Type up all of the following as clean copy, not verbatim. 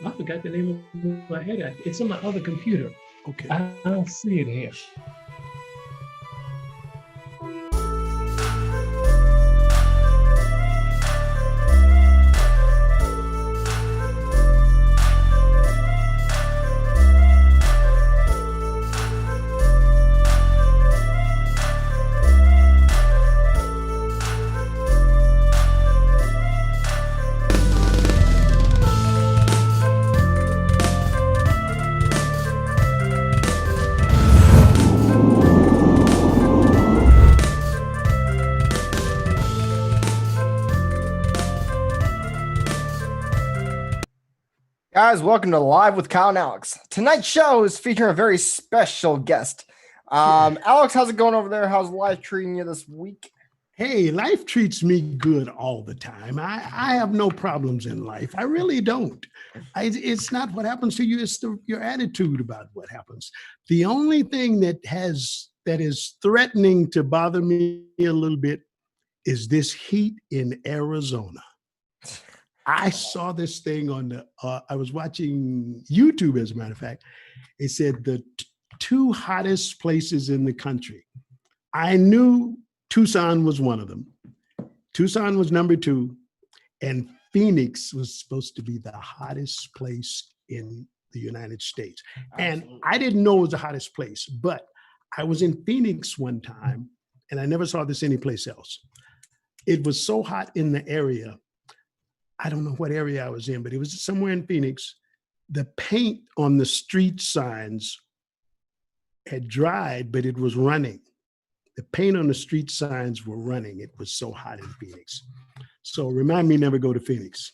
I forgot the name of my head. It's on my other computer. Okay. I'll see it here. Guys, welcome to Live with Kyle and Alex. Tonight's show is featuring a very special guest. Alex, how's it going over there? How's life treating you this week? Hey, life treats me good all the time. I have no problems in life. I really don't. It's not what happens to you, it's your attitude about what happens. The only thing that is threatening to bother me a little bit is this heat in Arizona. I saw this thing on I was watching YouTube, as a matter of fact. It said the two hottest places in the country. I knew Tucson was one of them. Tucson was number 2, and Phoenix was supposed to be the hottest place in the United States. And I didn't know it was the hottest place, but I was in Phoenix one time, and I never saw this anyplace else. It was so hot in the area. I don't know what area I was in, but it was somewhere in Phoenix. The paint on the street signs had dried, but it was running. The paint on the street signs were running. It was so hot in Phoenix. So remind me never go to Phoenix.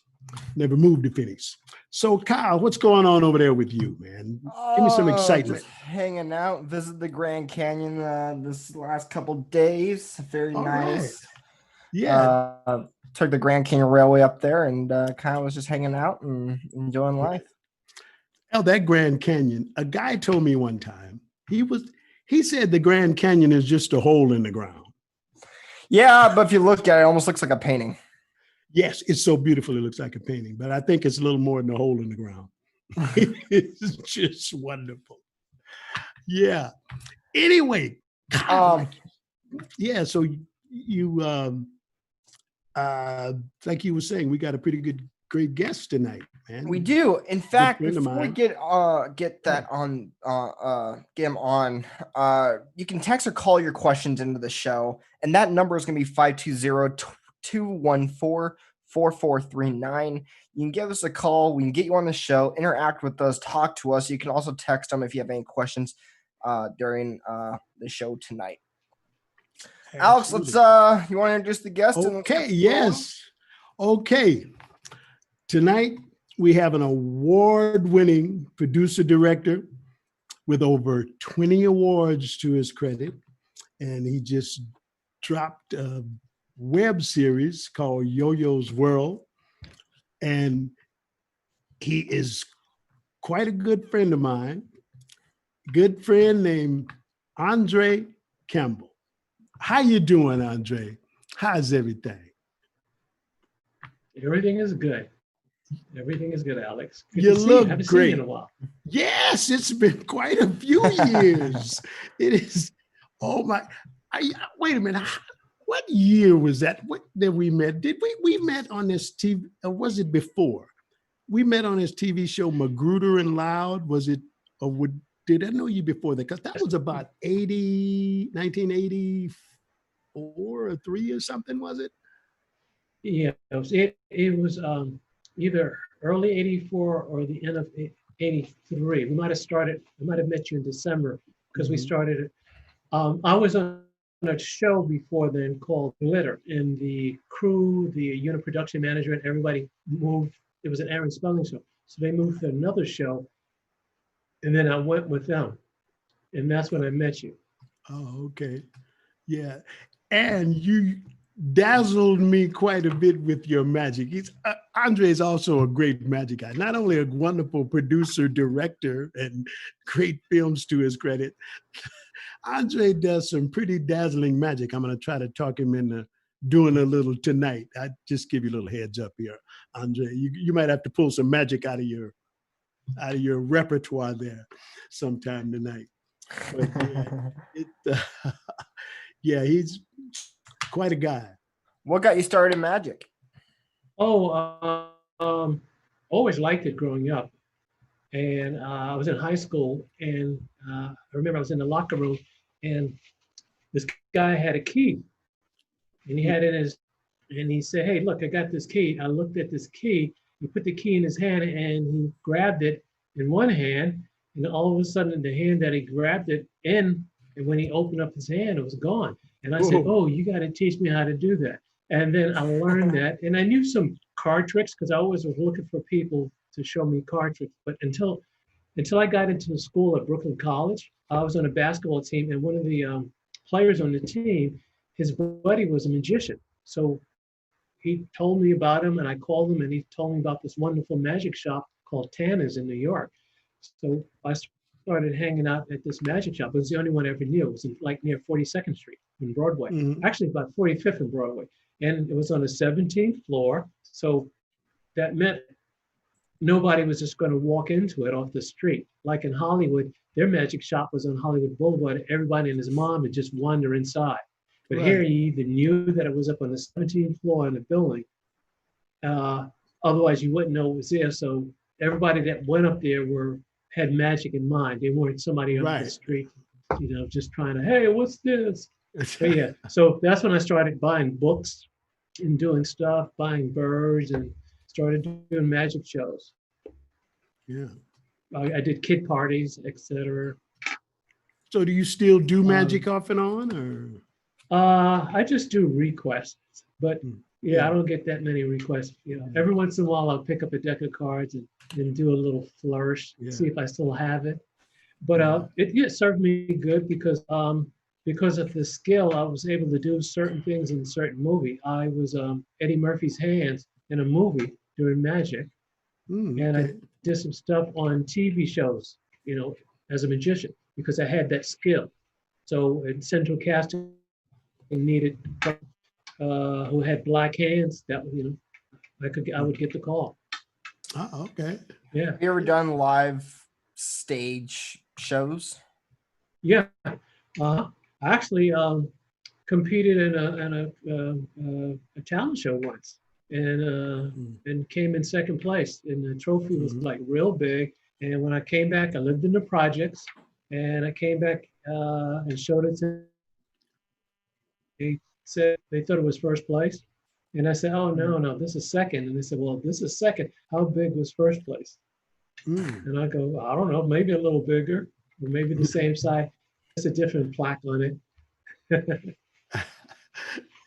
Never moved to Phoenix. So Kyle, what's going on over there with you, man? Give me some excitement. Just hanging out, visit the Grand Canyon this last couple days. Very All nice. right. Yeah. Took the Grand Canyon Railway up there and kind of was just hanging out and enjoying life. Oh, that Grand Canyon. A guy told me one time, he said the Grand Canyon is just a hole in the ground. Yeah, but if you look at it, it almost looks like a painting. Yes, it's so beautiful it looks like a painting, but I think it's a little more than a hole in the ground. It's just wonderful. Yeah. Anyway, yeah, so you like you were saying, we got a pretty great guest tonight, man. We do. In fact, before we get him on, you can text or call your questions into the show, and that number is going to be 520-214-4439. You can give us a call. We can get you on the show, interact with us, talk to us. You can also text them if you have any questions during the show tonight. Absolutely. Alex, you want to introduce the guest? Okay, yes. Okay. Tonight, we have an award-winning producer-director with over 20 awards to his credit. And he just dropped a web series called Yo-Yo's World. And he is quite a good friend of mine, good friend named Andre Campbell. How you doing, Andre? How's everything? Everything is good. Everything is good, Alex. Good you to look haven't great. Seen you in a while. Yes, it's been quite a few years. It is. Oh my! Wait a minute. What year was that? What did we met? Did we met on this TV? Or was it before? We met on this TV show, Magruder and Loud. Was it? Or did I know you before that? Because that was about 1984 or 3 or something, was it? Yeah, it was either early 84 or the end of 83. We might have met you in December because we started it. I was on a show before then called Glitter, and the crew, the unit production manager, and everybody moved. It was an Aaron Spelling show. So they moved to another show, and then I went with them. And that's when I met you. Oh, okay. Yeah. And you dazzled me quite a bit with your magic. Andre is also a great magic guy, not only a wonderful producer, director, and great films to his credit. Andre does some pretty dazzling magic. I'm going to try to talk him into doing a little tonight. I just give you a little heads up here, Andre. You might have to pull some magic out of your out of your repertoire there sometime tonight. But yeah, he's quite a guy. What got you started in magic? Oh, always liked it growing up. And I was in high school, and I remember I was in the locker room, and this guy had a key, and he had it in his, and he said, "Hey, look, I got this key." I looked at this key. He put the key in his hand, and he grabbed it in one hand, and all of a sudden, the hand that he grabbed it in, and when he opened up his hand, it was gone. And I said, "Oh, you got to teach me how to do that." And then I learned that, and I knew some card tricks because I always was looking for people to show me card tricks. But until I got into the school at Brooklyn College, I was on a basketball team, and one of the players on the team, his buddy was a magician. So he told me about him, and I called him, and he told me about this wonderful magic shop called Tanner's in New York. So I started hanging out at this magic shop. It was the only one I ever knew. It was like near 42nd Street in Broadway, actually about 45th and Broadway. And it was on the 17th floor. So that meant nobody was just going to walk into it off the street. Like in Hollywood, their magic shop was on Hollywood Boulevard. Everybody and his mom would just wander inside. But here you either knew that it was up on the 17th floor in the building. Otherwise, you wouldn't know it was there. So everybody that went up there had magic in mind. They weren't somebody on the street, just trying to, hey, what's this? But yeah, so that's when I started buying books and doing stuff, buying birds, and started doing magic shows. Yeah. I did kid parties, etc. So do you still do magic off and on, or? I just do requests, but I don't get that many requests. Every once in a while I'll pick up a deck of cards and do a little flourish, see if I still have it. But it served me good because of the skill, I was able to do certain things in certain movie. I was Eddie Murphy's hands in a movie doing magic, and I did some stuff on TV shows, as a magician because I had that skill. So in central casting needed who had black hands, that I would get the call. Oh, okay. Yeah. Have you ever done live stage shows? Yeah. I actually competed in a talent show once, and came in second place. And the trophy was like real big. And when I came back, I lived in the projects, and I came back and showed it to. They said they thought it was first place, and I said, "Oh no, this is second." And they said, "Well, this is second. How big was first place?" And I go, "I don't know, maybe a little bigger, or maybe the same size. It's a different plaque on it."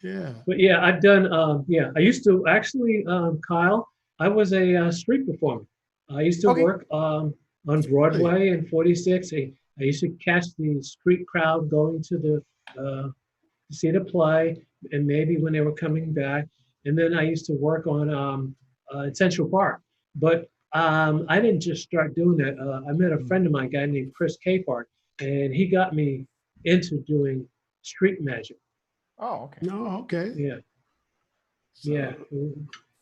Yeah. But yeah, I've done. I used to actually, Kyle. I was a street performer. I used to work on Broadway and 46. I used to catch the street crowd going to the see the play, and maybe when they were coming back. And then I used to work on Central Park. But I didn't just start doing that. I met a friend of mine, a guy named Chris Capehart, and he got me into doing street magic. Oh, okay. No, okay. Yeah. Yeah.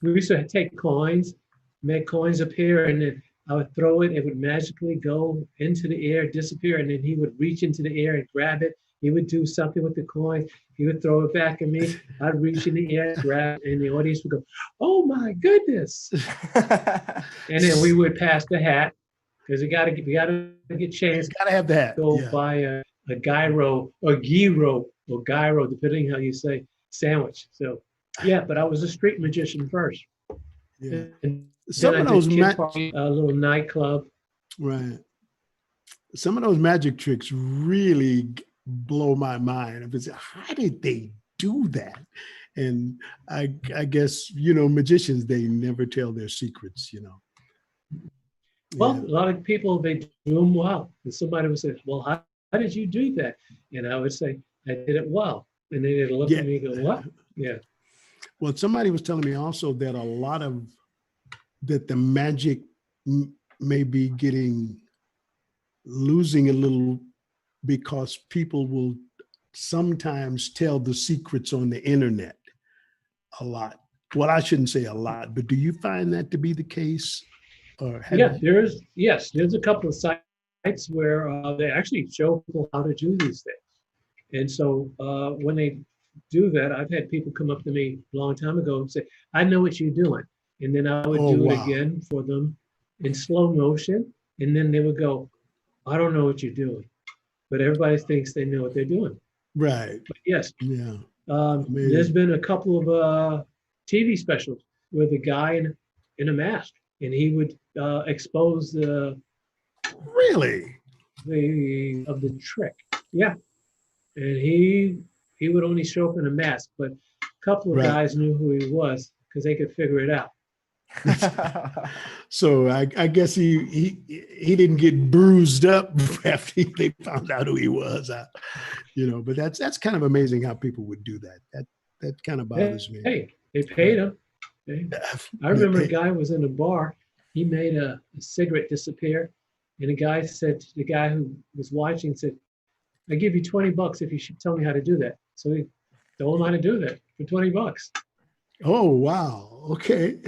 We used to take coins, make coins appear, and then I would throw it. It would magically go into the air, disappear, and then he would reach into the air and grab it. He would do something with the coin. He would throw it back at me. I'd reach in the air, grab, and the audience would go, "Oh my goodness!" And then we would pass the hat because we got to get changed. Got to have the hat. Go buy a gyro or gyro or gyro, depending how you say sandwich. So yeah, but I was a street magician first. Yeah. And some of those a little nightclub. Right. Some of those magic tricks really blow my mind. If it's how did they do that? And I guess magicians, they never tell their secrets. Well, a lot of people, they do them well. And somebody would say, "Well, how did you do that?" And I would say, "I did it well." And then they'd look at me and go, "What?" Yeah. Well, somebody was telling me also that that the magic may be losing a little because people will sometimes tell the secrets on the internet a lot. Well, I shouldn't say a lot, but do you find that to be the case Or Yeah, there's a couple of sites where they actually show people how to do these things. And so when they do that, I've had people come up to me a long time ago and say, I know what you're doing. And then I would oh do it wow. again for them in slow motion. And then they would go, I don't know what you're doing. But everybody thinks they know what they're doing. Right. But yes, Yeah. there's Amazing. been a couple of TV specials with a guy in a mask, and he would expose Really? the trick. Yeah, and he would only show up in a mask, but a couple of Right. guys knew who he was because they could figure it out. So I guess he didn't get bruised up after they found out who he was. But that's kind of amazing how people would do that. That kind of bothers me. Hey, they paid him. I remember a guy was in a bar. He made a cigarette disappear, and the guy said, the guy who was watching said, "I give you $20 if you should tell me how to do that." So he told him how to do that for $20. Oh wow. Okay.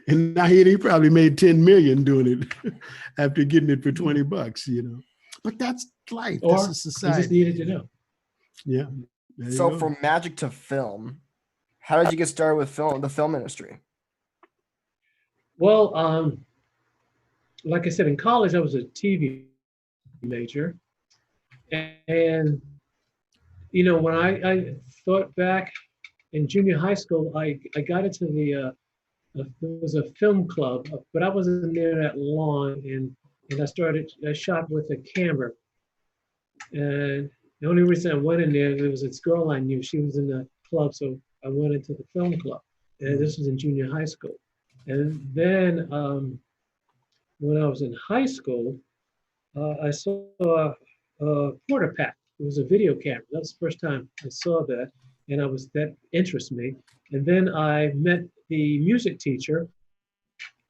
And now he probably made 10 million doing it after getting it for $20. But that's life. Or That's a he just society. needed to know. Yeah. There you So go. from magic to film, how did you get started with the film industry? Well, like I said, in college I was a TV major, and when I thought back in junior high school, I got into there was a film club, but I wasn't there that long, and I shot with a camera. And the only reason I went in there was this girl I knew. She was in the club, so I went into the film club. And this was in junior high school. And then when I was in high school, I saw a quarter pack. It was a video camera. That was the first time I saw that, and that interested me. And then I met the music teacher.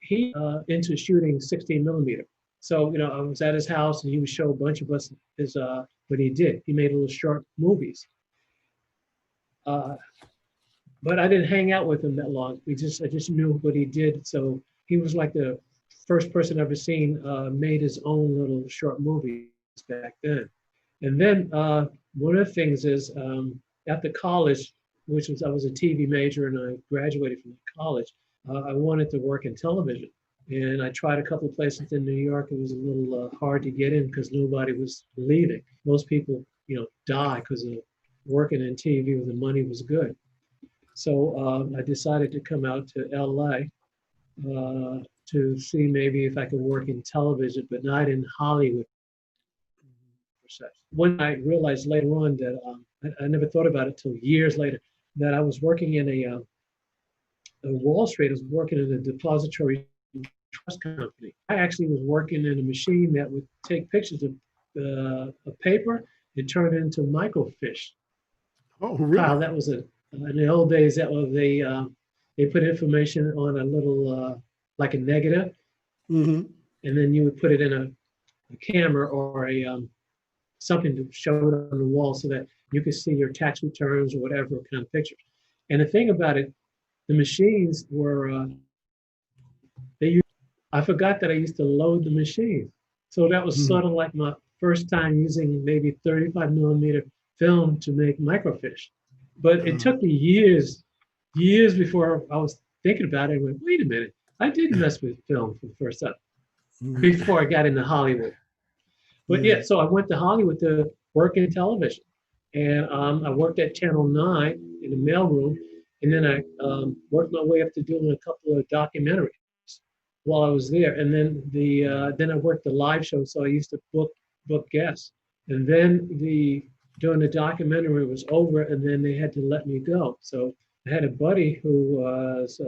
He into shooting 16 millimeter. So I was at his house, and he would show a bunch of us what he did. He made little short movies. But I didn't hang out with him that long. I just knew what he did. So he was like the first person I've ever seen made his own little short movies back then. And then one of the things is after college, I was a TV major and I graduated from college, I wanted to work in television. And I tried a couple of places in New York. It was a little hard to get in because nobody was leaving. Most people, die because of working in TV where the money was good. So I decided to come out to LA to see maybe if I could work in television, but not in Hollywood. When I realized later on that I never thought about it till years later, that I was working in a Wall Street. I was working in a depository trust company. I actually was working in a machine that would take pictures of paper and turn it into microfiche. Oh, Kyle, really? that was in the old days. That was they put information on a little like a negative, Mm-hmm. and then you would put it in a camera or a something to show it on the wall so that you could see your tax returns or whatever kind of pictures. And the thing about it, the machines were I forgot that I used to load the machine. So that was Mm-hmm. sort of like my first time using maybe 35 millimeter film to make microfiche. But it took me years before I was thinking about it. I went, wait a minute, I did mess with film for the first time Mm-hmm. before I got into Hollywood. But yeah, so I went to Hollywood to work in television. And I worked at Channel 9 in the mailroom. And then I worked my way up to doing a couple of documentaries while I was there. And then then I worked the live show. So I used to book guests. And then during the documentary was over, and then they had to let me go. So I had a buddy who was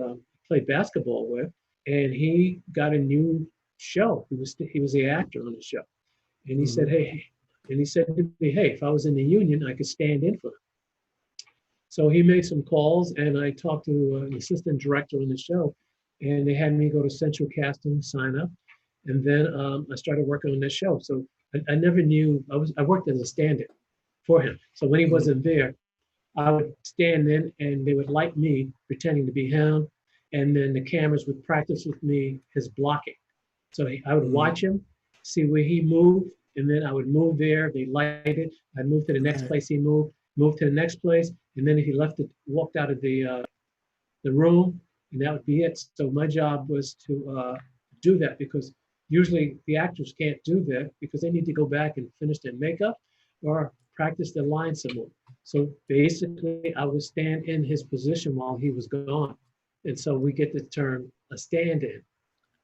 played basketball with, and he got a new show. He was the actor on the show. And he said, hey, and he said to me, hey, if I was in the union, I could stand in for him. So he made some calls, and I talked to an assistant director on the show, and they had me go to Central Casting, sign up, and then I started working on this show. So I never knew I worked as a stand-in for him. So when he wasn't there, I would stand in, and they would light me pretending to be him, and then the cameras would practice with me his blocking. So I would watch him, see where he moved, and then I would move there. They light it. I'd move to the next place he moved, move to the next place, and then if he walked out of the room, and that would be it. So my job was to do that because usually the actors can't do that because they need to go back and finish their makeup or practice their lines some more. So basically, I would stand in his position while he was gone. And so we get the term a stand-in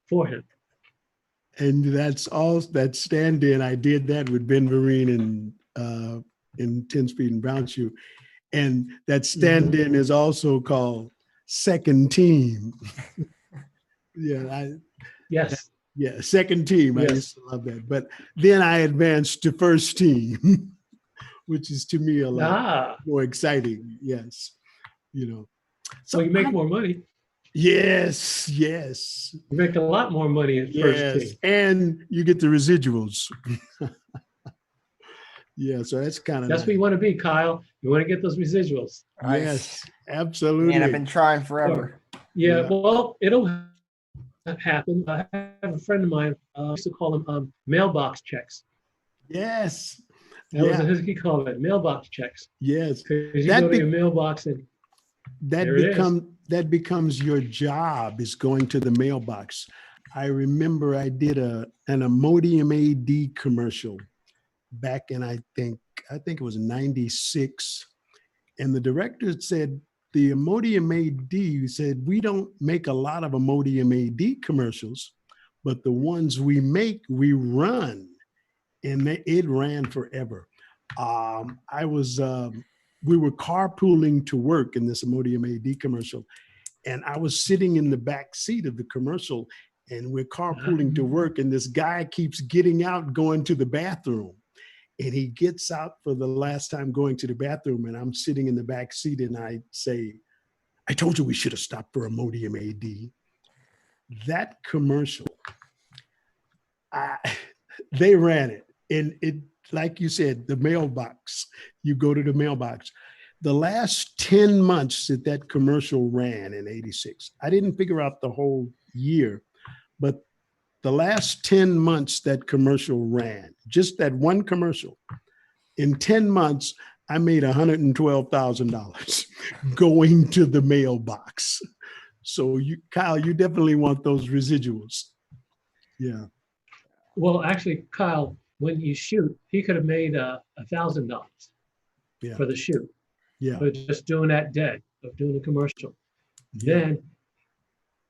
for him. And that's all that stand-in. I did that with Ben Vereen in 10 Speed and Brown Shoe. And that stand-in is also called second team. Yes. Second team. Yes. I used to love that. But then I advanced to first team, which is to me a lot more exciting. Yes. So you make more money. Yes. You make a lot more money in first team. And you get the residuals. So that's kind of that's what you want to be, Kyle. You want to get those residuals. Yes, absolutely. And I've been trying forever. Well, it'll happen. I have a friend of mine, I used to call them mailbox checks. Yes. That was he called it, mailbox checks. Yes. Because you go to your mailbox and that becomes your job, is going to the mailbox. I remember I did an Imodium AD commercial back in, I think it was 96. And the director said, the Imodium AD said, we don't make a lot of Imodium AD commercials, but the ones we make, we run. And it ran forever. We were carpooling to work in this Imodium AD commercial. And I was sitting in the back seat of the commercial, and we're carpooling to work. And this guy keeps getting out, going to the bathroom. And he gets out for the last time going to the bathroom, and I'm sitting in the back seat, and I say, I told you we should have stopped for Imodium AD. That commercial, they ran it. And it, like you said, the mailbox, you go to the mailbox. The last 10 months that commercial ran in 86, I didn't figure out the whole year, but the last 10 months that commercial ran, just that one commercial, in 10 months, I made $112,000 going to the mailbox. So Kyle, you definitely want those residuals. Yeah. Well, actually, Kyle, when you shoot, he could have made $1,000 for the shoot. Yeah. For just doing that day of doing the commercial. Yeah. Then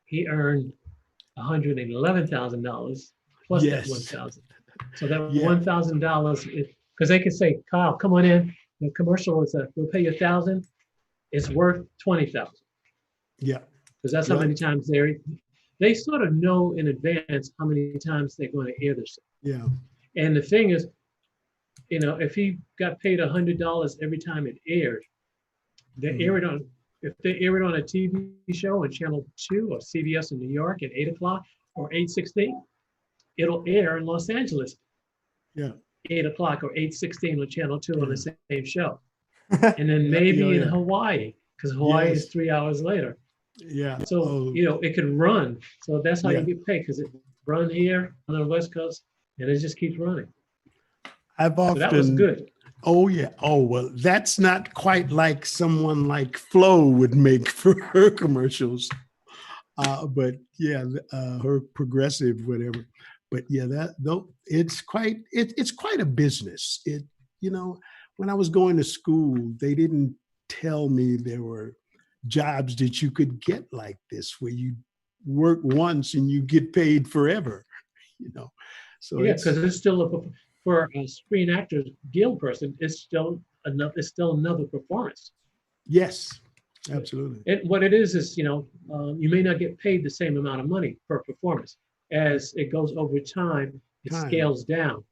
he earned $111,000 plus that $1,000. So that $1,000, because they could say, Kyle, come on in. The commercial is we'll pay you $1,000. It's worth $20,000. Yeah. Because that's how many times they sort of know in advance how many times they're going to air this. Yeah. And the thing is, if he got paid $100 every time it aired, if they air it on a TV show on Channel 2 or CBS in New York at 8 o'clock or 8:16, it'll air in Los Angeles. Yeah. 8 o'clock or 8:16 on Channel 2 on the same show. And then maybe in Hawaii, because Hawaii is 3 hours later. Yeah. So, it could run. So that's how you get paid, because it run here on the West Coast and it just keeps running. So that was good. Oh, yeah. Oh, well, that's not quite like someone like Flo would make for her commercials. But yeah, her Progressive, whatever. But yeah, it's quite a business. When I was going to school, they didn't tell me there were jobs that you could get like this, where you work once and you get paid forever, So because it's still for a Screen Actors Guild person, it's still another performance. Yes, absolutely. And what it is, you may not get paid the same amount of money per performance. As it goes over time, it scales down.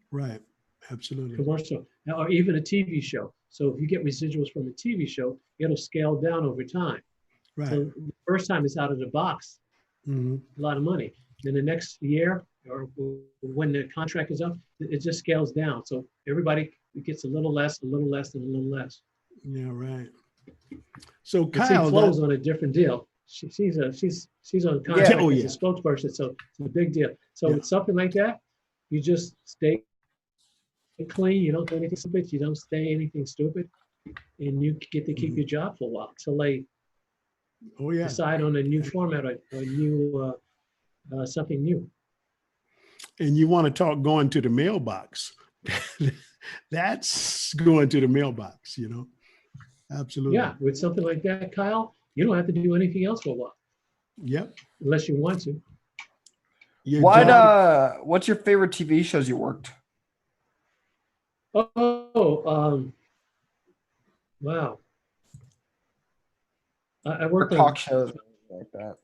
Right, absolutely. Commercial, or even a TV show. So if you get residuals from a TV show, it'll scale down over time. Right. So the first time it's out of the box, a lot of money. Then the next year, or when the contract is up, it just scales down. So everybody gets a little less, a little less, and a little less. Yeah, right. So Kyle, Flo's on a different deal. she's on contract Oh, as yeah. a spokesperson, so it's a big deal. So Yeah. with something like that, you just stay clean. You don't do anything stupid. You don't say anything stupid, and you get to keep your job for a while till they Oh, yeah. decide on a new format or new something new. And you want to talk going to the mailbox. That's going to the mailbox, you know? Absolutely. Yeah, with something like that, Kyle, you don't have to do anything else for a while Yep. unless you want to. Your job- What's your favorite TV shows you worked? Wow. I Or worked on talk shows like that.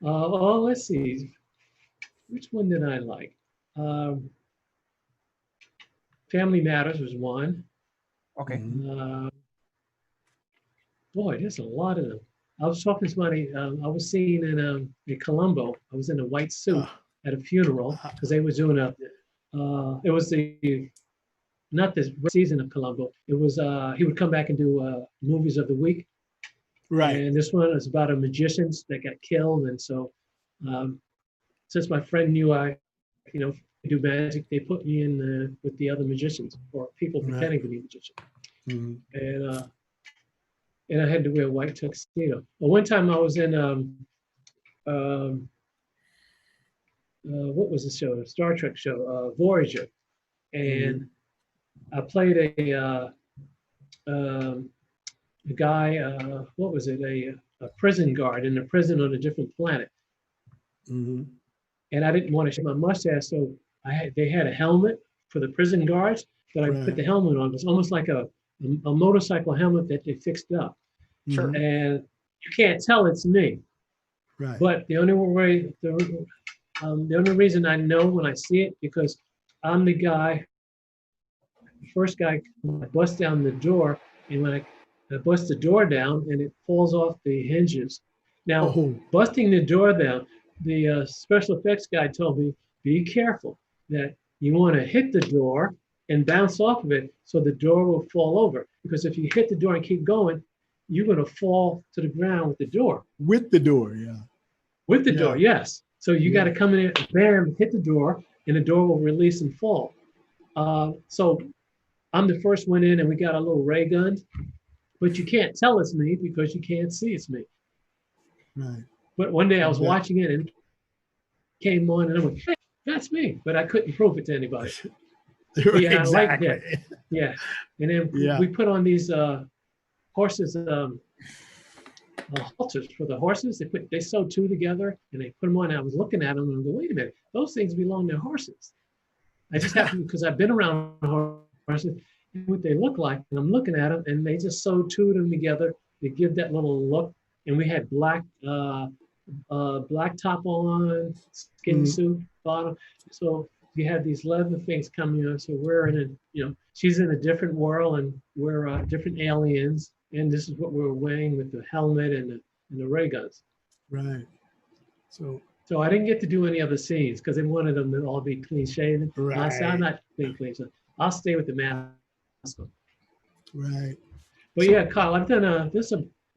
let's see. Which one did I like? Family Matters was one. Okay. Boy, there's a lot of them. I was talking to somebody, I was seeing in Colombo, I was in a white suit at a funeral because they was doing it was not this season of Colombo. It was, he would come back and do movies of the week. Right. And this one is about a magician that got killed. And so since my friend knew I, do magic, they put me in with the other magicians or people pretending to be magicians. And I had to wear a white tuxedo. But one time I was in what was the show? A Star Trek show, Voyager, and I played a guy. What was it? A prison guard in a prison on a different planet. And I didn't want to shave my mustache, so they had a helmet for the prison guards that I put the helmet on. It was almost like a motorcycle helmet that they fixed up. Sure. And you can't tell it's me. Right. But the only way, the only reason I know when I see it, because I'm the guy, the first guy, I bust down the door, and when I bust the door down, and it falls off the hinges. Now, busting the door down, the special effects guy told me, be careful that you want to hit the door and bounce off of it so the door will fall over. Because if you hit the door and keep going, you're going to fall to the ground with the door. With the door, yeah. With the door, yes. So you got to come in and bam, hit the door, and the door will release and fall. So I'm the first one in, and we got a little ray gun, but you can't tell it's me because you can't see it's me. Right. But one day I was watching it, and it came on, and I went, hey, that's me. But I couldn't prove it to anybody. Yeah, exactly. I like that. Yeah. And then we put on these horses, halters for the horses. They sewed two together and they put them on. And I was looking at them and I go, wait a minute, those things belong to horses. I just happened because I've been around horses and what they look like, and I'm looking at them and they just sewed two of them together to give that little look. And we had black top on, skin suit bottom. So you had these leather things coming on. So we're in she's in a different world and we're different aliens. And this is what we're wearing with the helmet and the ray guns. Right. So I didn't get to do any other scenes because they wanted them to all be clean shaven. Right. I said, I'm not being clean, so I'll stay with the mask on. Right. But yeah, Kyle, I've done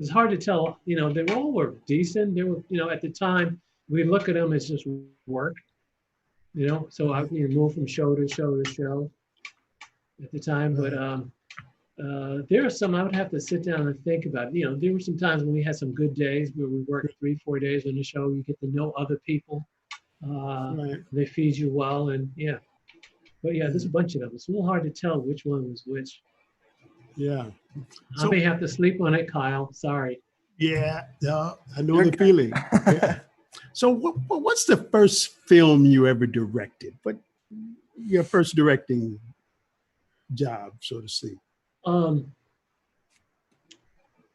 it's hard to tell, they all were decent. They were, at the time, we look at them as just work, so I move from show to show to show at the time. But there are some I would have to sit down and think about. There were some times when we had some good days where we worked 3-4 days on the show. You get to know other people. They feed you well, and But there's a bunch of them. It's a little hard to tell which one was which. Yeah. I may have to sleep on it, Kyle. Sorry. Yeah, I know the feeling. Yeah. So what's the first film you ever directed? What your first directing job, so to speak? I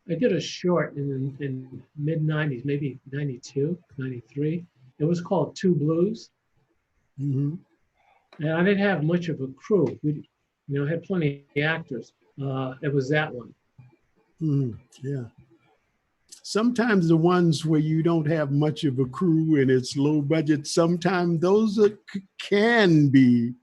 did a short in mid-90s, maybe 92, 93. It was called Two Blues. And I didn't have much of a crew. We had plenty of actors. It was that one. Yeah. Sometimes the ones where you don't have much of a crew and it's low budget, sometimes those can be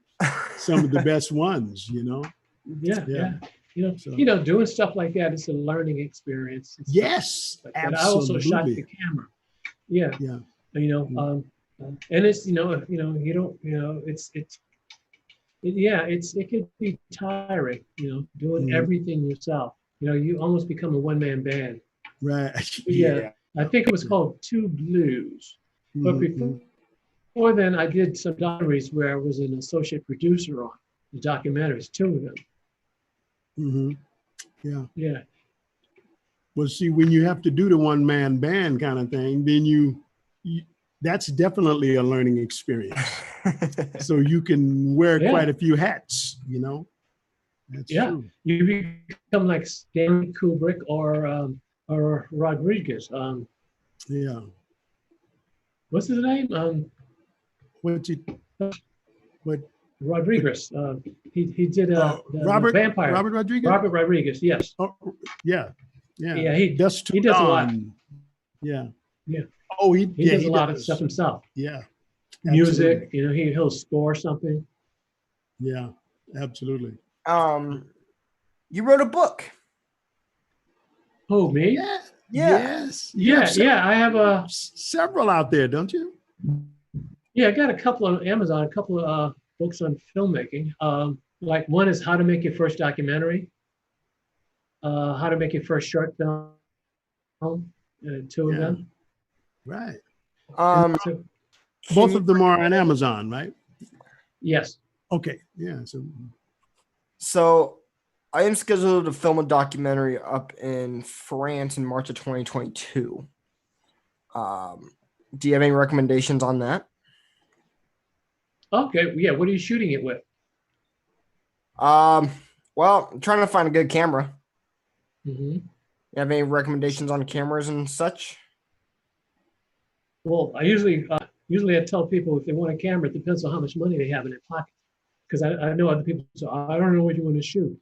some of the best ones, Yeah. Doing stuff like that is a learning experience. Yes, Like that. I also shot the absolutely. camera. Yeah. Yeah. And it's, it could be tiring, doing Mhm. everything yourself. You almost become a one-man band. Right. But yeah, I think it was called Two Blues. But Mhm. before then, I did some documentaries where I was an associate producer on the documentaries, two of them. Mhm. Yeah. Yeah. Well, see, when you have to do the one man band kind of thing, then you that's definitely a learning experience. So you can wear Yeah. quite a few hats, you know. That's Yeah. true. You become like Stanley Kubrick or Rodriguez. Yeah. What's his name? What you what Rodriguez. He did the Robert vampire. Rodriguez? Robert Rodriguez. Yes. Oh, yeah. Yeah. Yeah. Dust to He does a lot. dawn. Yeah. Yeah. Oh, He does a lot of stuff does. himself. Yeah. Music. Absolutely. He'll score something. Yeah. Absolutely. You wrote a book. Oh, me? Yeah. Yeah. Yes. You have I have several out there, don't you? I got a couple on Amazon, a couple of books on filmmaking. Like one is How to Make Your First Documentary, How to Make Your First Short Film, two of them. Right. So, Both of them are on Amazon, right? yes. Okay. Yeah. So I am scheduled to film a documentary up in France in March of 2022. Do you have any recommendations on that? Okay. Yeah. What are you shooting it with? Well, I'm trying to find a good camera. Mm-hmm. You have any recommendations on cameras and such? Well, I usually I tell people if they want a camera, it depends on how much money they have in their pocket. Because I know other people, so I don't know what you want to shoot.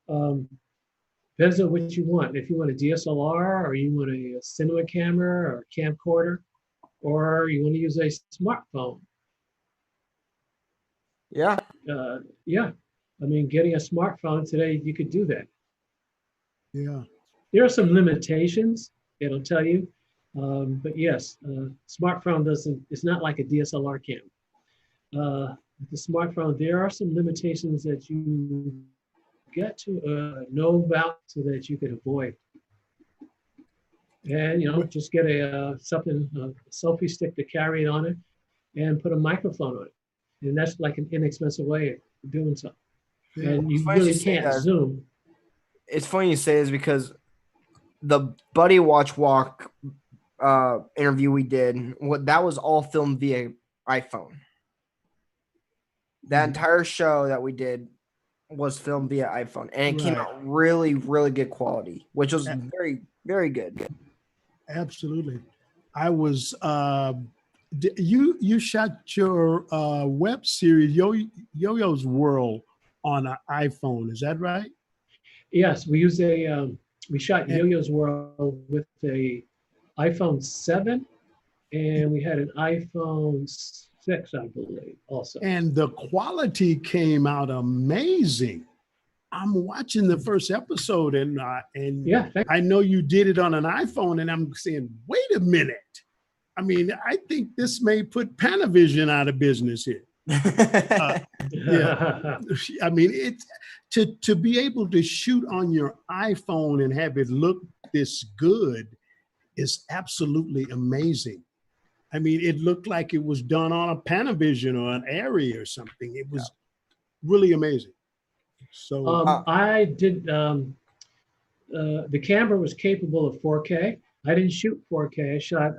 Depends on what you want. If you want a DSLR or you want a cinema camera or a camcorder, or you want to use a smartphone. Yeah. Yeah. I mean, getting a smartphone today, you could do that. Yeah. There are some limitations, it'll tell you. But yes, smartphone it's not like a DSLR camera. The smartphone, there are some limitations that you get to know about so that you can avoid. And, just get a selfie stick to carry it on it and put a microphone on it. And that's like an inexpensive way of doing something. Yeah. And you Funny you really say can't that. zoom. It's funny you say this because the Buddy Watch Walk interview we did, that was all filmed via iPhone. That entire show that we did was filmed via iPhone, and it came out really, really good quality, which was very, very good. Absolutely. I was you shot your web series Yo-Yo's World on an iPhone, is that right? Yes, we shot Yo-Yo's World with a iPhone 7, and we had an iPhone 6, I believe, also. And the quality came out amazing. I'm watching the first episode, and I know you did it on an iPhone, and I'm saying, wait a minute. I mean, I think this may put Panavision out of business here. Yeah, I mean, to be able to shoot on your iPhone and have it look this good is absolutely amazing. I mean, it looked like it was done on a Panavision or an Arri or something. It was really amazing. So I did. The camera was capable of 4K. I didn't shoot 4K. I shot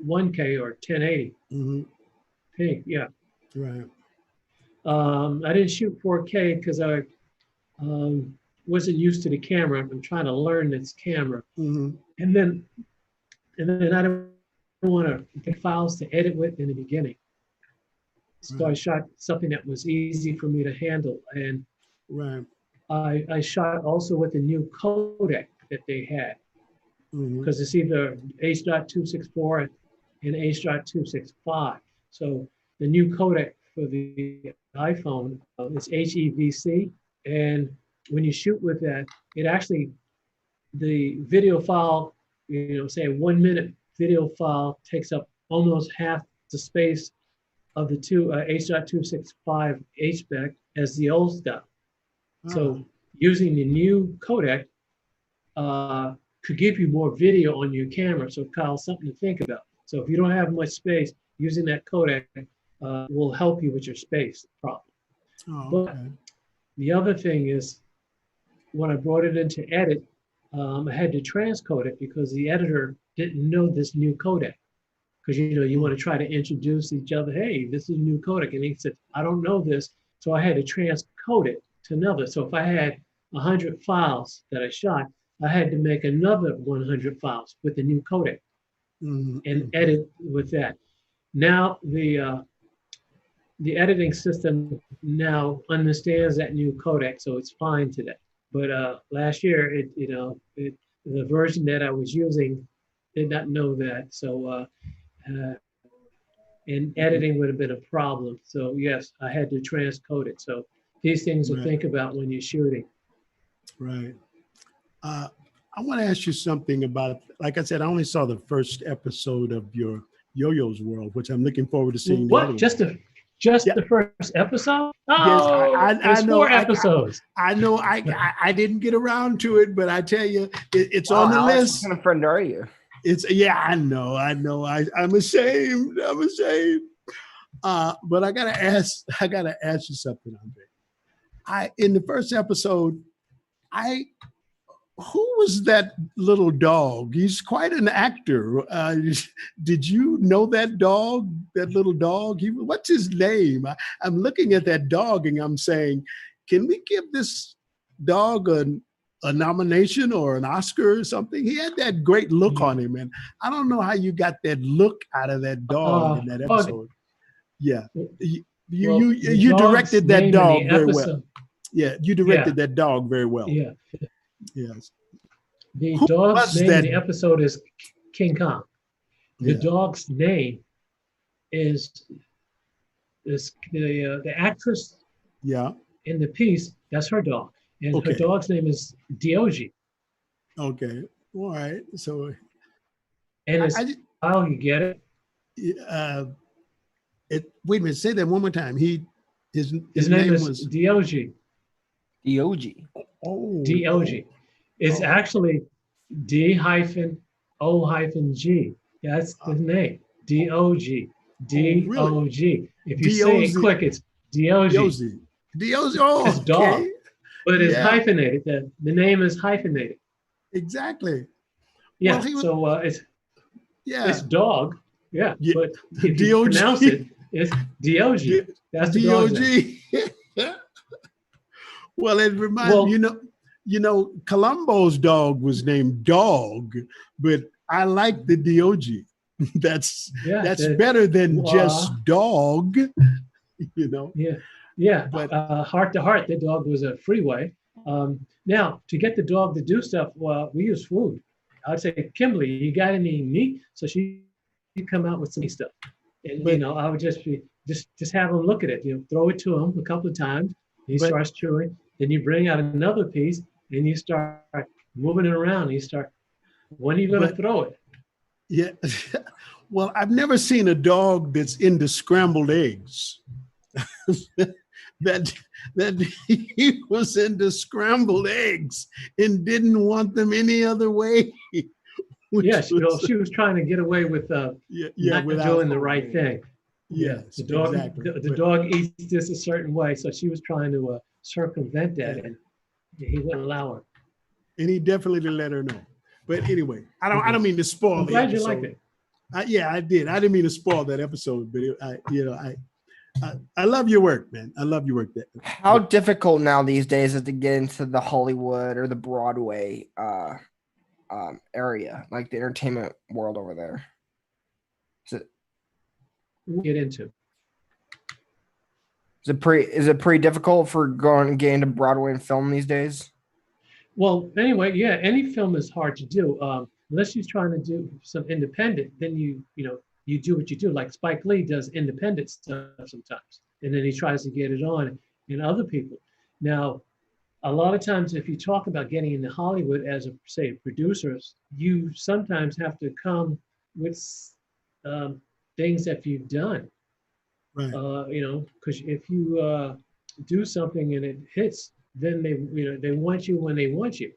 1K or 1080. Mm-hmm. Hey, yeah. Right. I didn't shoot 4K because I wasn't used to the camera. I'm trying to learn this camera, and then I don't want to take files to edit with in the beginning. So I shot something that was easy for me to handle, and I shot also with the new codec that they had, because it's either H.264 and H.265. So the new codec for the iPhone is HEVC, and when you shoot with that, it actually, the video file, say a 1 minute video file takes up almost half the space of the H.265 HBEC as the old stuff. So using the new codec could give you more video on your camera. So Kyle, something to think about. So if you don't have much space, using that codec will help you with your space problem. But the other thing is, when I brought it in to edit, I had to transcode it because the editor didn't know this new codec. Because you want to try to introduce each other. Hey, this is a new codec, and he said, I don't know this, so I had to transcode it to another. So if I had 100 files that I shot, I had to make another 100 files with the new codec and edit with that. Now the editing system now understands that new codec, so it's fine today. But last year, the version that I was using did not know that. So and editing would have been a problem. So yes, I had to transcode it. So these things to think about when you're shooting. Right. I want to ask you something about, like I said, I only saw the first episode of your Yo-Yo's World, which I'm looking forward to seeing. What? Just the first episode? Oh, yes, there's know, 4 episodes. I know. I didn't get around to it, but I tell you, it's on the Alex, list. what kind of friend are you? I know. I'm ashamed. But I gotta ask you something, Andre. In the first episode, who was that little dog? He's quite an actor. Did you know that dog, that little dog? What's his name? I'm looking at that dog and I'm saying, can we give this dog a nomination or an Oscar or something? He had that great look on him, and I don't know how you got that look out of that dog in that episode. Yeah, you directed that dog very well. Yeah, you directed that dog very well. Yeah. Yes. The dog's name in the episode is King Kong. The dog's name is the actress. Yeah. In the piece, that's her dog, and her dog's name is Diogi. Okay. All right. So. And it's how you get it. Wait a minute. Say that one more time. His name was Diogi. Diogi. Oh. Diogi. It's actually D-O-G. That's the name. D-O-G. D-O-G. If you say it quick, it's Diogi. Diogi. Oh, it's dog. But it's hyphenated. The name is hyphenated. Exactly. Yeah. Well, it's dog. Yeah. But if you pronounce it, it's Diogi. That's the dog's name. Well, it reminds me, Columbo's dog was named Dog, but I like the Diogi. That's better than just dog, Yeah. Yeah. But heart to heart, the dog was a freeway. Now, to get the dog to do stuff, we use food. I'd say, Kimberly, you got any meat? So she'd come out with some stuff. And, I would just have him look at it, throw it to him a couple of times. He starts chewing. Then you bring out another piece and you start moving it around. And you start, when are you going to throw it? Yeah. Well, I've never seen a dog that's into scrambled eggs. that he was into scrambled eggs and didn't want them any other way. Yes, she was trying to get away with not doing the right thing. Yes, the dog. Exactly. The dog eats this a certain way, so she was trying to circumvent that, and he wouldn't allow her. And he definitely didn't let her know. But anyway, I don't mean to spoil. I'm glad you liked it. I did. I didn't mean to spoil that episode, but I love your work, man. I love your work. How difficult now these days is to get into the Hollywood or the Broadway area, like the entertainment world over there? Get into. Is it pretty difficult for getting into Broadway and film these days? Well, anyway, yeah, any film is hard to do unless you're trying to do some independent. Then you do what you do. Like Spike Lee does independent stuff sometimes, and then he tries to get it on in other people. Now, a lot of times if you talk about getting into Hollywood as a say producers, you sometimes have to come with um, things that you've done. Right. Because if you do something and it hits, then they want you when they want you.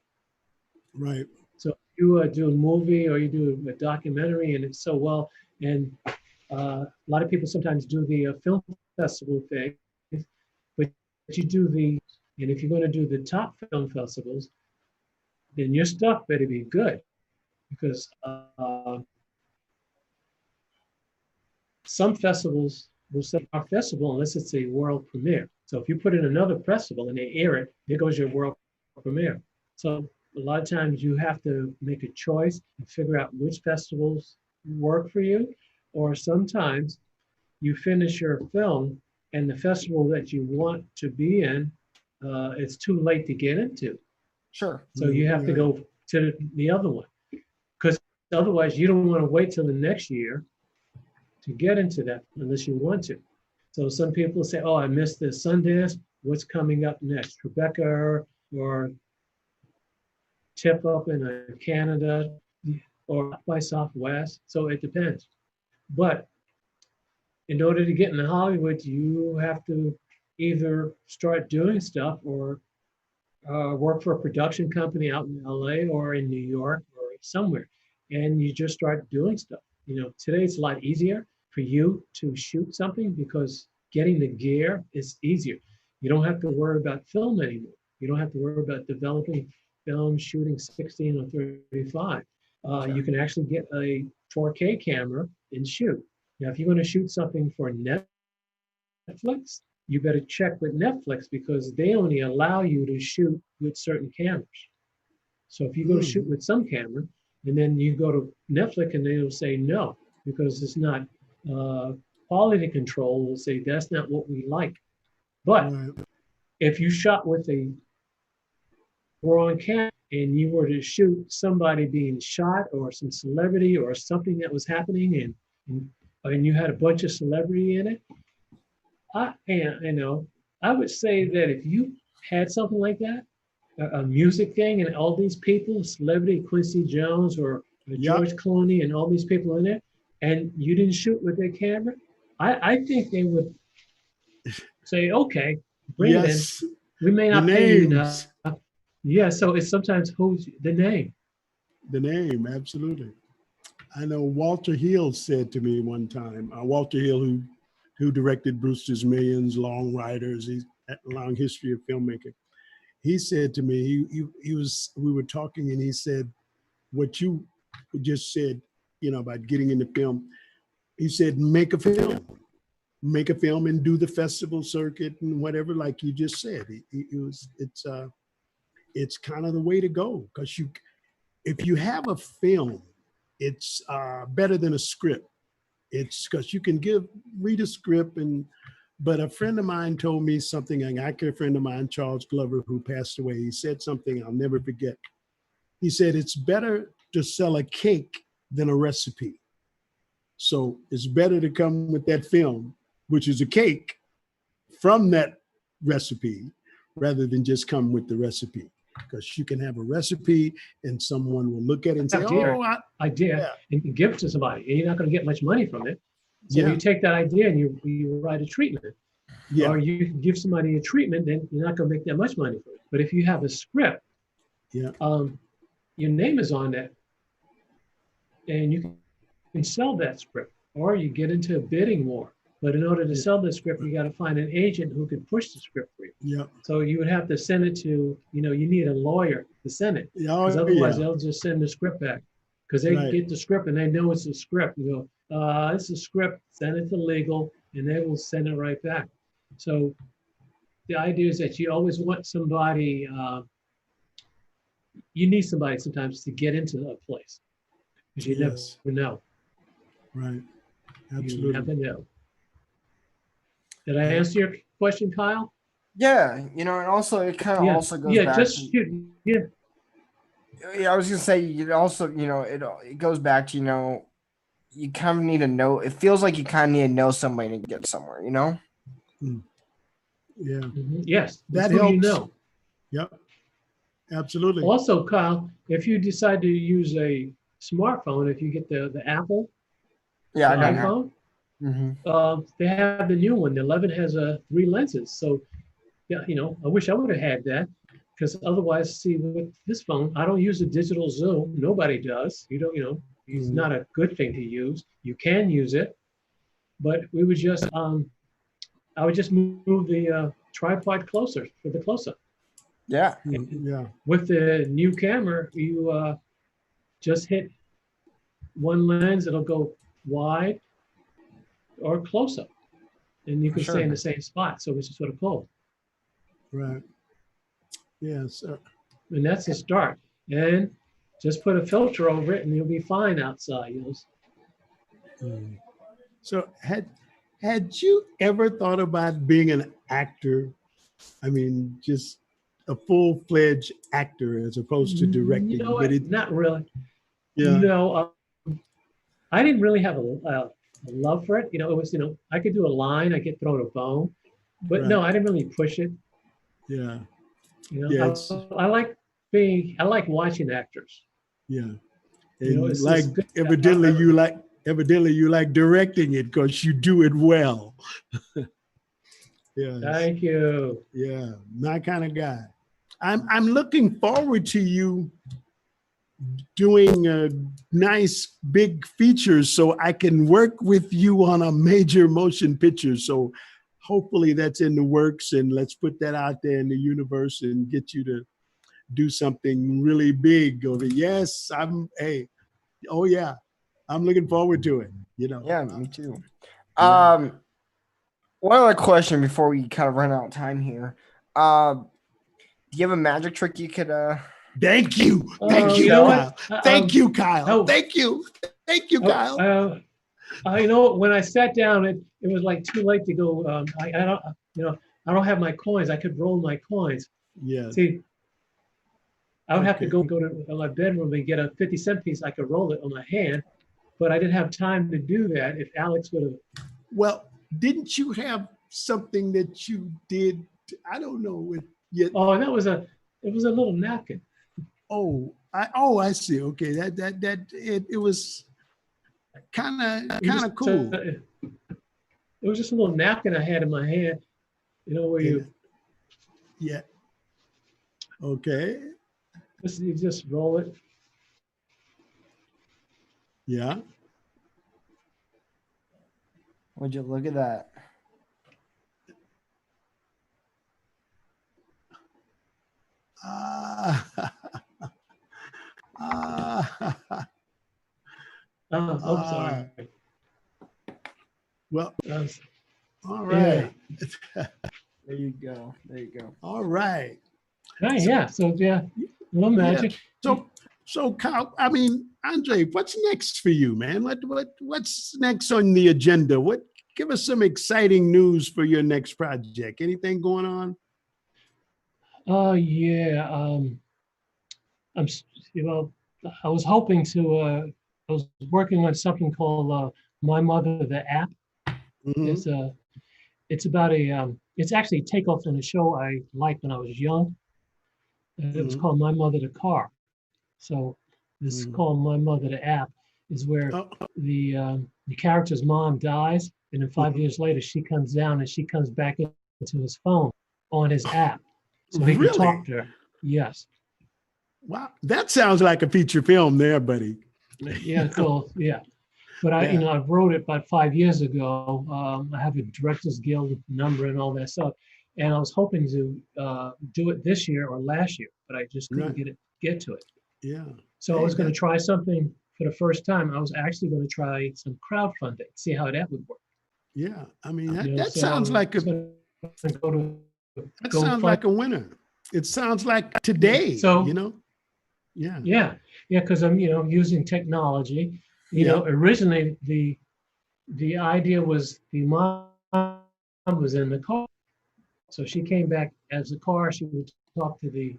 Right. So if you do a movie or you do a documentary and it's so well, and a lot of people sometimes do the film festival thing, but you do and if you're going to do the top film festivals, then your stuff better be good because some festivals will say our festival unless it's a world premiere. So if you put in another festival and they air it, there goes your world premiere. So a lot of times you have to make a choice and figure out which festivals work for you, or sometimes you finish your film and the festival that you want to be in, it's too late to get into. Sure. So you have to Right. go to the other one because otherwise you don't want to wait till the next year to get into that unless you want to. So some people say, oh, I missed this Sundance. What's coming up next? Rebecca or Tip up in Canada or by Southwest. So it depends. But in order to get into Hollywood, you have to either start doing stuff or work for a production company out in LA or in New York or somewhere. And you just start doing stuff. Today it's a lot easier for you to shoot something because getting the gear is easier. You don't have to worry about film anymore. You don't have to worry about developing film, shooting 16 or 35. Sure. You can actually get a 4K camera and shoot. Now, if you're going to shoot something for Netflix, you better check with Netflix because they only allow you to shoot with certain cameras. So if you go to shoot with some camera and then you go to Netflix and they'll say no because it's not quality control will say that's not what we like. But Right. if you shot with a wrong camera and you were to shoot somebody being shot or some celebrity or something that was happening and you had a bunch of celebrity in it, I would say that if you had something like that, a music thing, and all these people, celebrity Quincy Jones or Yep. George Clooney, and all these people in there, and you didn't shoot with their camera, I think they would say, okay, bring it in. Yes. We may The not pay you enough. names. Yeah, so it's sometimes who's the name. The name. Absolutely. I know Walter Hill said to me one time, Walter Hill, who directed Brewster's Millions, Long Riders, he's a long history of filmmaking. He said to me, we were talking and he said, what you just said, about getting into film, he said, make a film and do the festival circuit and whatever, like you just said. It's kind of the way to go because if you have a film, it's better than a script. It's because you can read a script but a friend of mine told me something, an actor friend of mine, Charles Glover, who passed away, he said something I'll never forget. He said, it's better to sell a cake than a recipe. So it's better to come with that film, which is a cake from that recipe, rather than just come with the recipe. Because you can have a recipe and someone will look at it and say, idea and give it to somebody, and you're not going to get much money from it. So yeah, you take that idea and you write a treatment, yeah, or you can give somebody a treatment, then you're not going to make that much money from it. But if you have a script, yeah, your name is on that, and you can sell that script, or you get into a bidding war. But in order to sell the script, you got to find an agent who can push the script for you. yeah. So you would have to send it to, you need a lawyer to send it. Because otherwise they'll just send the script back. Because they get the script and they know it's a script. You go, it's a script, send it to legal, and they will send it right back. So the idea is that you always want somebody, you need somebody sometimes to get into a place. Because you never know. Right. Absolutely. You never know. Did I answer your question, Kyle? Yeah, and also it kind of also goes back. I was gonna say it also, it goes back to, you kind of need to know. It feels like you kind of need to know somebody to get somewhere, Yeah. Mm-hmm. Yes. That who helps. you know. Yep. Absolutely. Also, Kyle, if you decide to use a smartphone, if you get the Apple, Yeah, the I got that. iPhone, Mm-hmm. they have the new one. The 11 has 3 lenses. So, yeah, I wish I would have had that because otherwise, see, with this phone, I don't use a digital zoom. Nobody does. You don't, it's Mhm. not a good thing to use. You can use it, but we would just, I would just move the tripod closer for the close-up. Yeah. Yeah. With the new camera, you just hit one lens, it'll go wide or close up, and you For can stay sure. in the same spot. So it's sort of close, Right. Yes. and that's the start. And just put a filter over it, and you'll be fine outside. Mm. So had you ever thought about being an actor? I mean, just a full-fledged actor as opposed to You directing. know But what? it, Not really. yeah, No, I didn't really have a love for it. It was I could do a line, I get thrown a bone, but no, right. I didn't really push it. Yeah, yeah. It's I like watching actors. yeah, and It's good. evidently you like directing it because you do it well. Yes, Thank you. yeah, my kind of guy. I'm looking forward to you doing nice big features so I can work with you on a major motion picture. So hopefully that's in the works, and let's put that out there in the universe and get you to do something really big over. Yes, hey, oh yeah, I'm looking forward to it. Yeah, me too. Yeah. One other question before we kind of run out of time here. Do you have a magic trick you could Thank you. Thank You you, know show? what? Kyle. Thank you, Kyle. Oh, Thank you. Thank you, oh, Kyle. when I sat down, it was like too late to go. I don't, I don't have my coins. I could roll my coins. Yes. See, I would have to Okay. go to my bedroom and get a 50-cent piece. I could roll it on my hand, but I didn't have time to do that. If Alex would have. Well, didn't you have something that you did? I don't know. Oh, it was a little napkin. I see. Okay, it was kind of cool. It was just a little napkin I had in my hand. Where Yeah. Okay. you just roll it. Yeah. Would you look at that? Oh, sorry. Well, Uh, all yeah. right. There you go. There you go. All right. Yeah. So yeah, a little magic. Yeah. So Kyle, I mean, Andre, what's next for you, man? What's next on the agenda? Give us some exciting news for your next project. Anything going on? Yeah. I'm. I was hoping to. I was working on something called My Mother the app. Mhm. It's about it's actually a takeoff on a show I liked when I was young. It was Mhm. called My Mother the Car. So this is Mhm. called My Mother the app, is where Oh, the character's mom dies, and then 5 years later she comes down and she comes back into his phone on his app, so he can really? talk to her. Yes. Wow. That sounds like a feature film there, buddy. Yeah. So yeah. But Yeah. I wrote it about 5 years ago. I have a Directors Guild number and all that stuff, and I was hoping to do it this year or last year, but I just couldn't Right. get to it. Yeah. So I Hey, was going to try something for the first time. I was actually going to try some crowdfunding, see how that would work. yeah. I mean, that So I sounds like was going to go to that sounds GoFund. like a winner. It sounds like Yeah. today, So Yeah. yeah, because I'm using technology. Yeah. Originally the idea was the mom was in the car, so she came back as the car. She would talk to the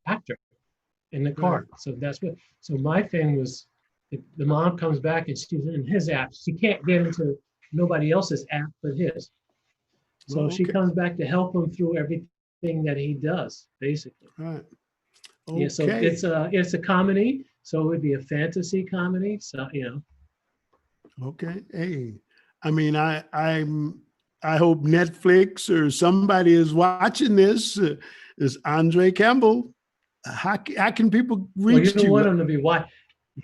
actor in the Right. car. So that's what. So my thing was, the mom comes back and she's in his app. She can't get into nobody else's app but his. So Well, she okay. comes back to help him through everything everything that he does, basically. All right. Yeah, so Okay. it's a comedy, so it would be a fantasy comedy. So Okay. Hey, I mean, I hope Netflix or somebody is watching this. Is Andre Campbell? How can people well, you reach don't want you? them to be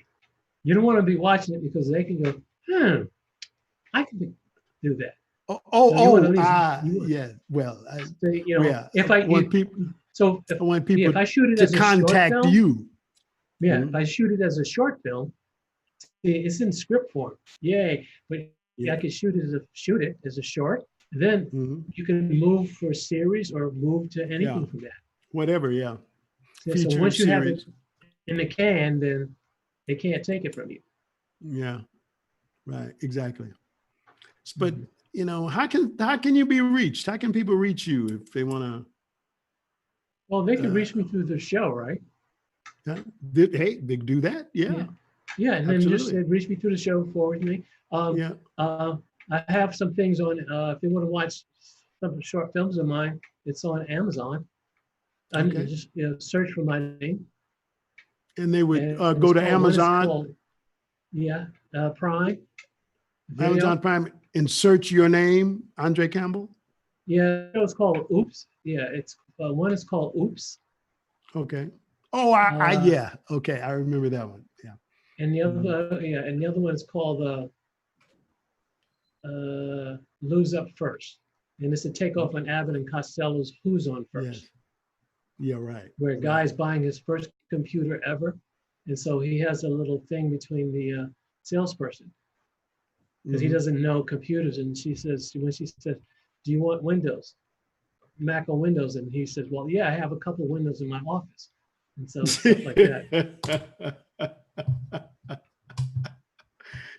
You don't want to be watching it because they can go, I can do that. So you want to at least yeah. Well, say, yeah. if I want people. so I want yeah, people if I shoot it to as a short contact film, you. yeah, Mhm. if I shoot it as a short film, it's in script form. Yay. But Yeah. I could shoot it as a short. Then Mhm. you can move for series or move to Yeah. anything from that. Whatever. Yeah. So Feature once you have it series. in the can, then they can't take it from you. Yeah. Right. Exactly. But Mhm. how can you be reached? How can people reach you if they want Well, they can to? reach me through the show, right? Hey, they do that. Yeah. Yeah. Yeah, and then just Absolutely. reach me through the show, forward me. Yeah. I have some things on. If you want to watch some short films of mine, it's on Amazon. And you Okay. just search for my name, And they would and go it's to called one is Amazon, called Prime Amazon Video. Prime, and search your name, Andre Campbell. Yeah, it's called Oops. Yeah, it's one is called Oops, Okay. Oh, uh, yeah. Okay. I remember that one. Yeah. and the Mhm. other one is called Lose Up First, and it's a takeoff on Abbott and Costello's Who's on Yes. First, Yeah. Right. where a Right. guy's buying his first computer ever. And so he has a little thing between the salesperson because he Mhm. doesn't know computers. And when she says, do you want Windows, Mac or Windows? And he says, well, yeah, I have a couple of Windows in my office. And so stuff like that.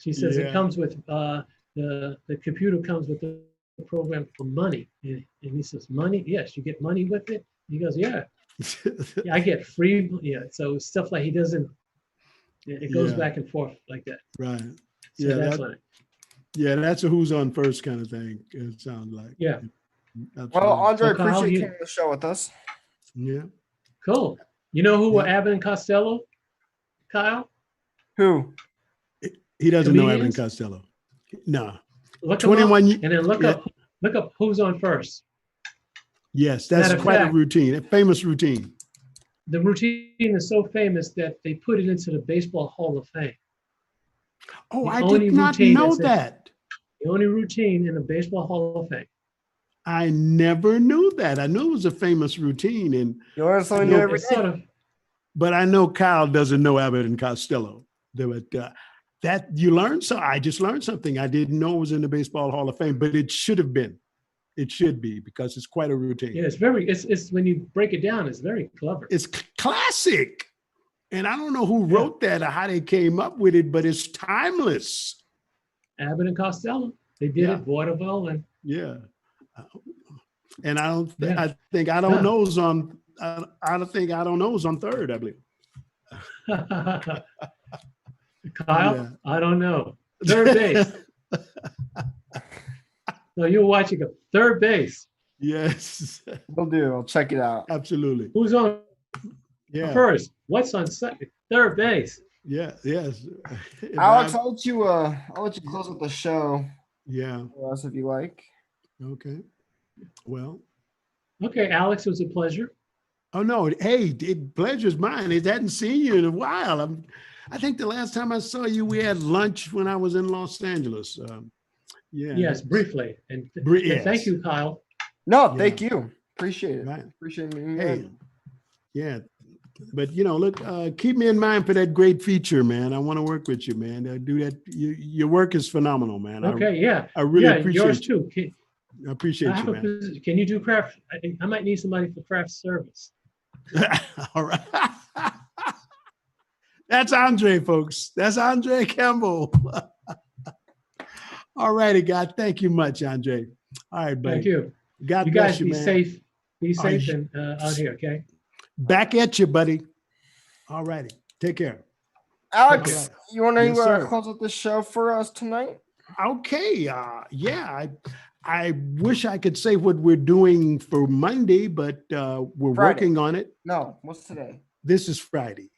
She says it Yeah. comes with, the computer comes with the program for money. And he says, money? Yes, you get money with it? He goes, yeah, I get free. Yeah. So stuff like he doesn't, it goes Yeah. back and forth like that. Right. So Yeah. that's what. That's a who's on first kind of thing. It sounds like. Yeah. Well, Absolutely. Andre, So Kyle, appreciate you coming to the show with us. Yeah. cool. You know who were Yeah. Abbott and Costello, Kyle? Who? He doesn't know Evan Comedians? Costello. No. Look them up 21. and then Yeah. look up who's on first. Yes. That's Matter of quite a fact, routine, a famous routine. the routine is so famous that they put it into the Baseball Hall of Fame. Oh, The I only did not routine know that's in, that. the only routine in the Baseball Hall of Fame. I never knew that. I knew it was a famous routine, and You learn something I new know, every It's day. sort of but I know Kyle doesn't know Abbott and Costello. But that you learned, so I just learned something. I didn't know it was in the Baseball Hall of Fame, but it should have been. It should be because it's quite a routine. it's when you break it down, it's very clever. It's classic, and I don't know who Yeah. wrote that or how they came up with it, but it's timeless. Abbott and Costello, they did Yeah. it. Vaudeville and Yeah. And I don't. yeah. I think I don't know is on. I don't think I don't know is on third. I believe. Kyle, Yeah. I don't know. Third base. So you're watching a third base. Yes. Will do. I'll check it out. Absolutely. Who's on Yeah. first? What's on second? Third base. Yeah. Yes. If Alex, I- I'll let you close with the show yeah. for us if you like. Okay. Well. Okay, Alex, it was a pleasure. Oh no! Hey, pleasure's mine. It hadn't seen you in a while. I think the last time I saw you, we had lunch when I was in Los Angeles. Yeah. Yes, briefly. And Yes. thank you, Kyle. No, Yeah. thank you. Appreciate it. Right. Appreciate meeting you. Hey. Yeah. But look, keep me in mind for that great feature, man. I want to work with you, man. Do that. Your work is phenomenal, man. Okay, yeah. I really Yeah, appreciate yours you. too. Can, I appreciate I have you, a man. position. Can you do craft? I might need somebody for craft service. All right. That's Andre, folks. That's Andre Campbell. All righty, God. Thank you much, Andre. All right, buddy. Thank you. God You bless guys you, be man. safe. Be Are safe you- and out here, okay? Back at you, buddy. All righty. Take care. Alex, All right. you want to Yes, sir. close out the show for us tonight? Okay. Yeah. I wish I could say what we're doing for Monday, but we're Friday. working on it. No, what's today? This is Friday.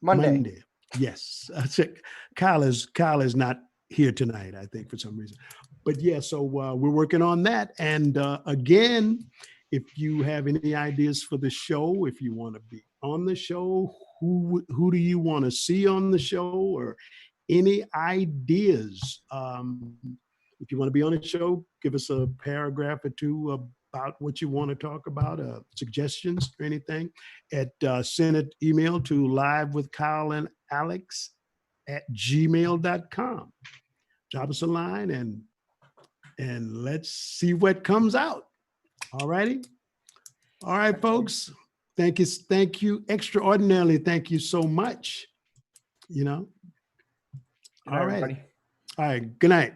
Monday. Yes. That's it. Kyle is not here tonight, I think, for some reason. But yeah, so we're working on that. And again, if you have any ideas for the show, if you want to be on the show, who do you want to see on the show, or any ideas? If you want to be on the show, give us a paragraph or two about what you want to talk about, suggestions or anything. Send an email to liveWithKyleAndAlex@gmail.com. Drop us a line and let's see what comes out. All righty. All right, folks. Thank you. Extraordinarily, thank you so much. Good night, All right. everybody. All right. Good night.